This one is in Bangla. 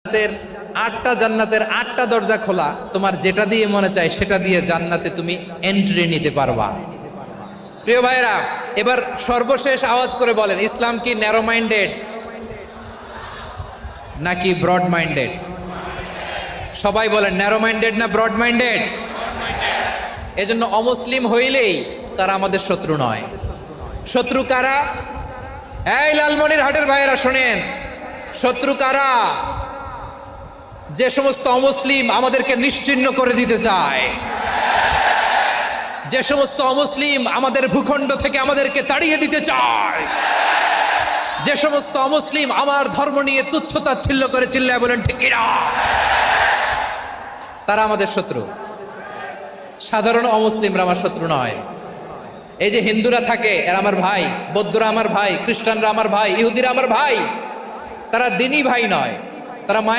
জান্নাতের 8টা জান্নাতের 8টা দরজা খোলা, তোমার যেটা দিয়ে মনে চায় সেটা দিয়ে জান্নাতে তুমি এন্ট্রি নিতে পারবা। প্রিয় ভাইরা, এবার সর্বশেষ আওয়াজ করে বলেন, ইসলাম কি ন্যারো মাইন্ডেড নাকি ব্রড মাইন্ডেড? সবাই বলেন ন্যারো মাইন্ডেড না ব্রড মাইন্ডেড? এজন্য অমুসলিম হইলেই তারা আমাদের শত্রু নয়। শত্রু কারা? এই লালমনির হাটের ভাইয়েরা শোনেন, শত্রু কারা? যে সমস্ত অমুসলিম আমাদেরকে নিশ্চিহ্ন করে দিতে চায়, যে সমস্ত অমুসলিম আমাদের ভূখণ্ড থেকে আমাদেরকে তাড়িয়ে দিতে চায়, যে সমস্ত অমুসলিম আমার ধর্ম নিয়ে তুচ্ছতাচ্ছিল্য করে চিল্লায় বলেন ঠিক কিনা, তারা আমাদের শত্রু। সাধারণ অমুসলিমরা আমার শত্রু নয়। এই যে হিন্দুরা থাকে এরা আমার ভাই, বৌদ্ধরা আমার ভাই, খ্রিস্টানরা আমার ভাই, ইহুদিরা আমার ভাই। তারা দিনই ভাই নয়, তারা